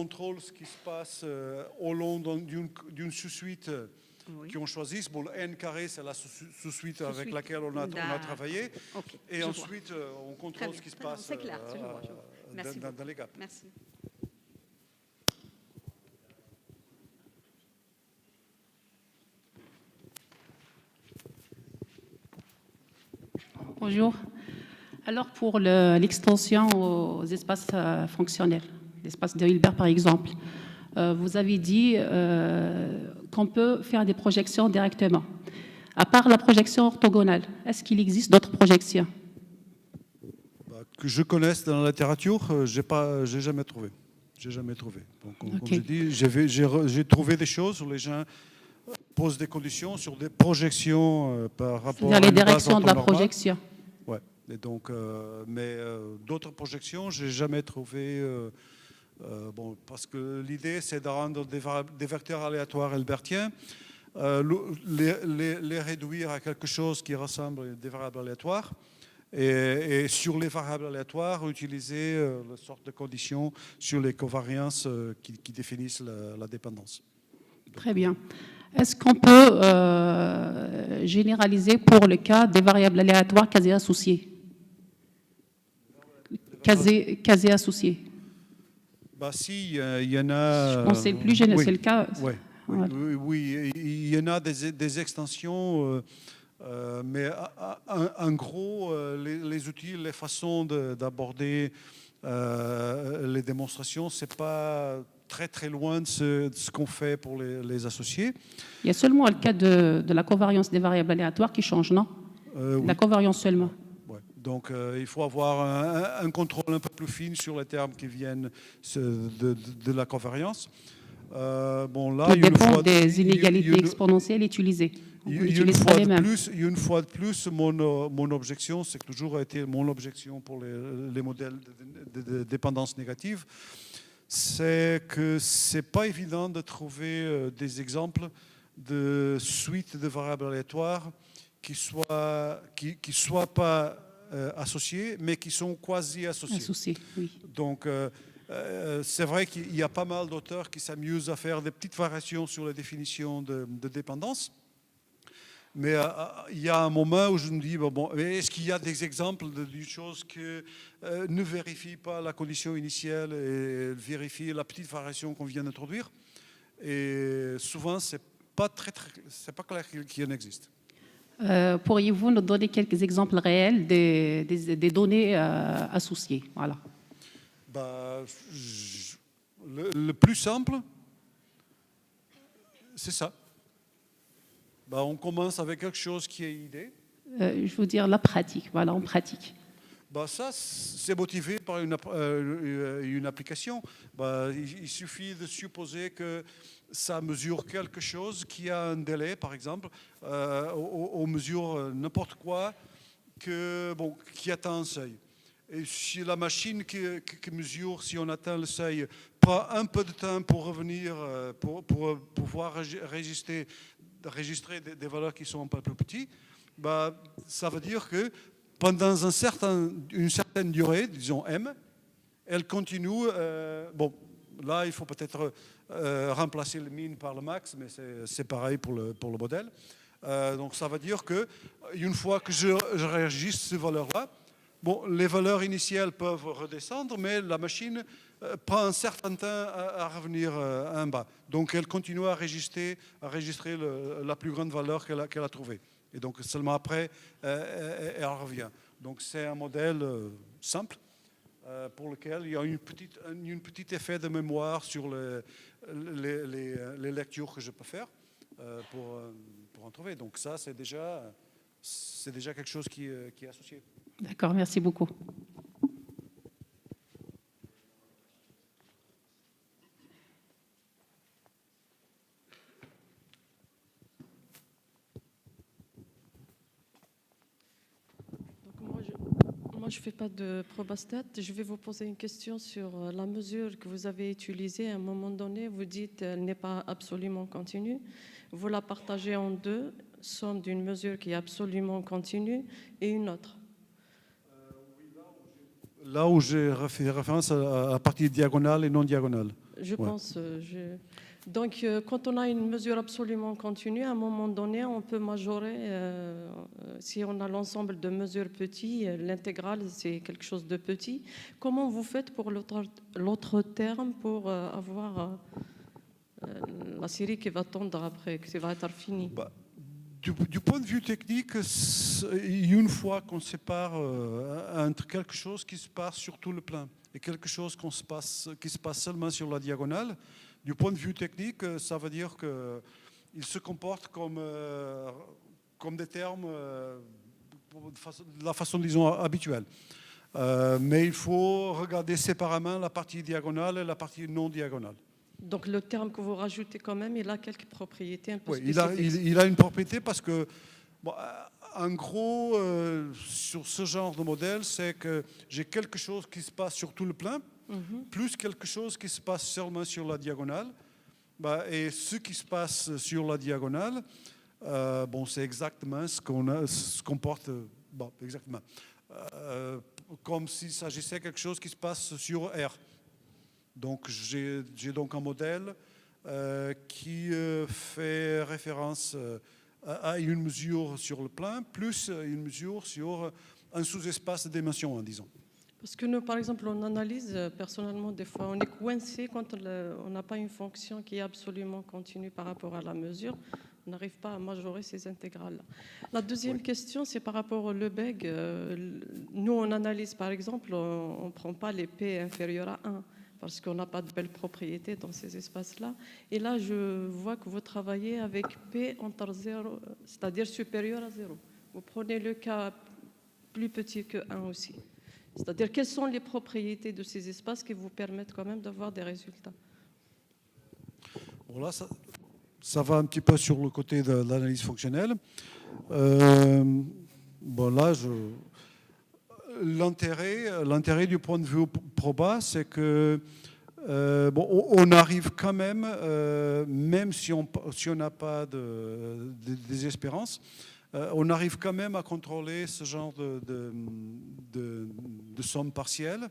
contrôle ce qui se passe au long d'une sous-suite qu'on choisisse. Bon, le n carré, c'est la sous-suite avec laquelle on a travaillé. Okay, et ensuite, on contrôle ce qui se passe c'est clair, je vois. Merci dans les gaps. Merci. Bonjour. Alors pour l'extension aux espaces fonctionnels, l'espace de Hilbert par exemple, vous avez dit qu'on peut faire des projections directement. À part la projection orthogonale, est-ce qu'il existe d'autres projections? Que je connaisse dans la littérature, j'ai jamais trouvé. Donc, comme je dis, j'ai trouvé des choses où les gens posent des conditions sur des projections par rapport à les une base directions de la orthonormale. projection. Ouais. Et donc, mais d'autres projections, j'ai jamais trouvé. Bon, parce que l'idée, c'est de rendre des vecteurs aléatoires hilbertiens, les réduire à quelque chose qui ressemble à des variables aléatoires. Et sur les variables aléatoires, utiliser la sorte de conditions sur les covariances qui définissent la dépendance. Très bien. Est-ce qu'on peut généraliser pour le cas des variables aléatoires quasi-associées? Quasi-associées. Bah si, il y en a... Je pense que c'est le plus général, c'est le cas. Ouais, voilà. Oui, il y en a des extensions... mais en gros, les outils, les façons d'aborder les démonstrations, ce n'est pas très loin de ce qu'on fait pour les associés. Il y a seulement le cas de la covariance des variables aléatoires qui change, non? La covariance seulement. Ouais. Donc il faut avoir un contrôle un peu plus fin sur les termes qui viennent de la covariance. Bon, là, tout dépend des inégalités exponentielles utilisées. Une fois de plus, mon objection, c'est que toujours été mon objection pour les modèles de dépendance négative, c'est que c'est pas évident de trouver des exemples de suites de variables aléatoires qui soient pas associées, mais qui sont quasi-associées. Associées, oui. Donc, c'est vrai qu'il y a pas mal d'auteurs qui s'amusent à faire des petites variations sur la définition de dépendance. Mais il y a un moment où je me dis, bon, est-ce qu'il y a des exemples d'une chose qui ne vérifie pas la condition initiale et vérifie la petite variation qu'on vient d'introduire? Et souvent, c'est pas clair qu'il en existe. Pourriez-vous nous donner quelques exemples réels des données associées? Voilà. Bah, le plus simple, c'est ça. Bah, on commence avec quelque chose qui est idée. Je veux dire la pratique, voilà, en pratique. Bah, ça, c'est motivé par une application. Bah, il suffit de supposer que ça mesure quelque chose qui a un délai, par exemple. On mesure n'importe quoi qui atteint un seuil. Et si la machine qui mesure si on atteint le seuil prend un peu de temps pour revenir, pour pouvoir enregistrer des valeurs qui sont un peu plus petites, bah, ça veut dire que pendant une certaine durée, disons M, elle continue. Bon, là, il faut peut-être remplacer le min par le max, mais c'est pareil pour le modèle. Donc, ça veut dire qu'une fois que je enregistre ces valeurs-là, bon, les valeurs initiales peuvent redescendre, mais la machine prend un certain temps à revenir en bas. Donc, elle continue à enregistrer la plus grande valeur qu'elle a trouvée. Et donc, seulement après, elle revient. Donc, c'est un modèle simple pour lequel il y a une petite effet de mémoire sur les lectures que je peux faire pour en trouver. Donc, ça, c'est déjà quelque chose qui est associé. D'accord, merci beaucoup. Moi, je ne fais pas de probastat. Je vais vous poser une question sur la mesure que vous avez utilisée. À un moment donné, vous dites qu'elle n'est pas absolument continue. Vous la partagez en deux, somme d'une mesure qui est absolument continue et une autre. Là où j'ai fait référence à la partie diagonale et non diagonale. Je Ouais. pense. Donc, quand on a une mesure absolument continue, à un moment donné, on peut majorer. Si on a l'ensemble de mesures petits, l'intégrale, c'est quelque chose de petit. Comment vous faites pour l'autre terme pour avoir la série qui va tendre après, qui va être finie? Bah, du point de vue technique, une fois qu'on sépare entre quelque chose qui se passe sur tout le plan et quelque chose qui se passe seulement sur la diagonale, du point de vue technique, ça veut dire qu'ils se comportent comme des termes de la façon, disons, habituelle. Mais il faut regarder séparément la partie diagonale et la partie non diagonale. Donc, le terme que vous rajoutez quand même, il a quelques propriétés un peu Oui, spécifiques. il a une propriété parce que, bon, en gros, sur ce genre de modèle, c'est que j'ai quelque chose qui se passe sur tout le plan, plus quelque chose qui se passe seulement sur la diagonale. Bah, et ce qui se passe sur la diagonale, bon, c'est exactement ce qu'on porte, bon, exactement, comme s'il s'agissait de quelque chose qui se passe sur R. Donc j'ai donc un modèle qui fait référence à une mesure sur le plan, plus une mesure sur un sous-espace de dimension, hein, disons. Parce que nous, par exemple, on analyse, personnellement, des fois, on est coincé quand on n'a pas une fonction qui est absolument continue par rapport à la mesure. On n'arrive pas à majorer ces intégrales-là. La deuxième question, c'est par rapport au Lebesgue. Nous, on analyse, par exemple, on ne prend pas les P inférieurs à 1 parce qu'on n'a pas de belles propriétés dans ces espaces-là. Et là, je vois que vous travaillez avec P entre 0, c'est-à-dire supérieur à 0. Vous prenez le cas plus petit que 1 aussi. C'est-à-dire, quelles sont les propriétés de ces espaces qui vous permettent quand même d'avoir des résultats? Bon, là, ça va un petit peu sur le côté de l'analyse fonctionnelle. Bon, là, l'intérêt du point de vue proba, c'est que bon, on arrive quand même, même si on n'a pas de désespérance, on arrive quand même à contrôler ce genre de somme partielle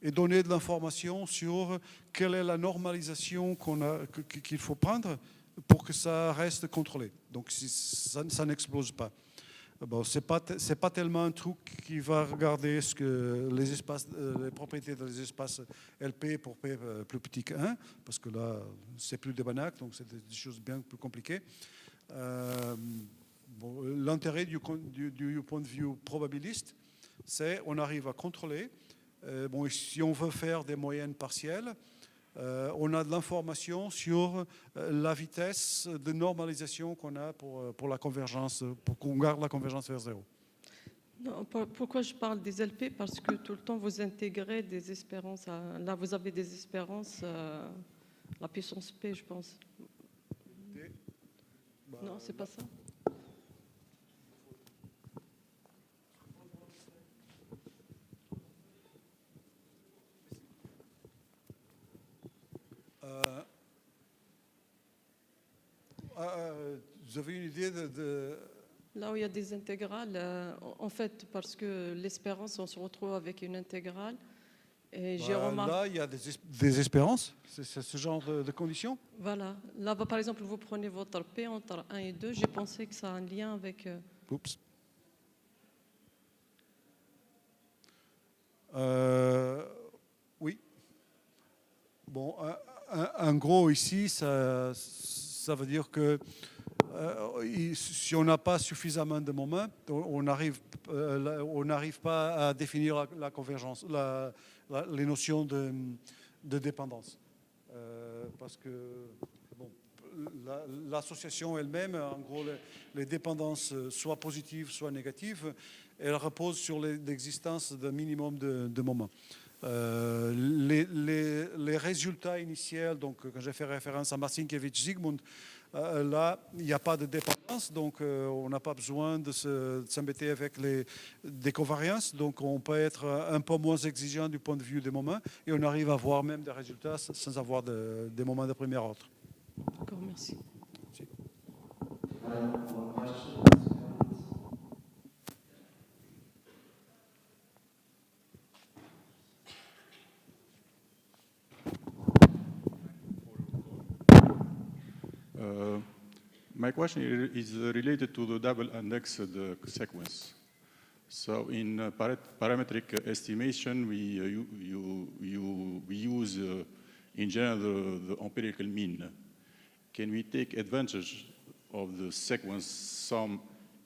et donner de l'information sur quelle est la normalisation qu'il faut prendre pour que ça reste contrôlé. Donc ça n'explose pas. Bon, c'est pas tellement un truc qui va regarder ce que les propriétés des espaces LP pour P plus petit que 1, parce que là, c'est plus de Banach, donc c'est des choses bien plus compliquées. Bon, l'intérêt du point de vue probabiliste, c'est qu'on arrive à contrôler. Bon, si on veut faire des moyennes partielles, on a de l'information sur la vitesse de normalisation qu'on a pour la convergence, pour qu'on garde la convergence vers 0. Non, pourquoi je parle des LP? Parce que tout le temps, vous intégrez des espérances. Là, vous avez des espérances, la puissance P, je pense. Non, c'est pas ça. Vous avez une idée de... Là où il y a des intégrales, en fait, parce que l'espérance, on se retrouve avec une intégrale. Et j'ai remarqué... Là, il y a des espérances, c'est ce genre de conditions. Voilà. Là, par exemple, vous prenez votre P entre 1 et 2. J'ai pensé que ça a un lien avec... Oups. Oui. Bon, en gros, ici, ça veut dire que si on n'a pas suffisamment de moments, on n'arrive pas à définir la convergence, les notions de dépendance. Parce que bon, l'association elle-même, en gros, les dépendances, soit positives, soit négatives, elles reposent sur l'existence d'un minimum de moments. Les résultats initiaux, donc quand j'ai fait référence à Marcinkiewicz-Zygmunt, là, il n'y a pas de dépendance, donc on n'a pas besoin de s'embêter avec des covariances, donc on peut être un peu moins exigeant du point de vue des moments, et on arrive à avoir même des résultats sans avoir des moments de premier ordre. D'accord, merci. My question is related to the double indexed sequence. So in parametric estimation, we use in general the empirical mean. Can we take advantage of the sequence sum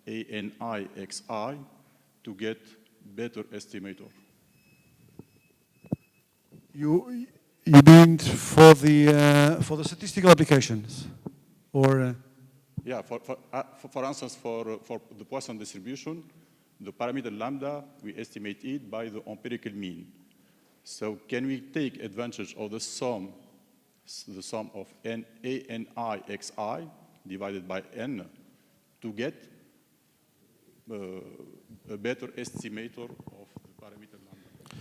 ANI XI to get better estimator? You mean for the statistical applications, or? Yeah, for instance, for the Poisson distribution, the parameter lambda, we estimate it by the empirical mean. So can we take advantage of the sum of ANI XI divided by n to get a better estimator of the parameter lambda?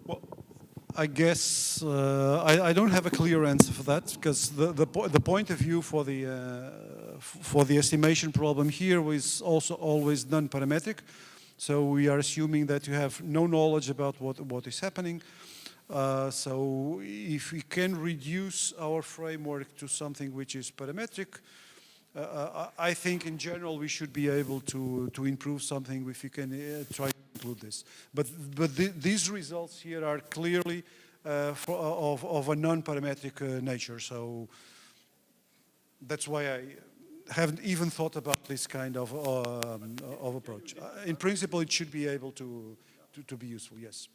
Well, I guess I don't have a clear answer for that, because the point of view for the estimation problem here was also always non-parametric. So we are assuming that you have no knowledge about what is happening. So if we can reduce our framework to something which is parametric, I think in general we should be able to improve something if you can try to include this. But these results here are clearly of a non-parametric nature. So that's why I haven't even thought about this kind of approach. In principle, it should be able to be useful, yes.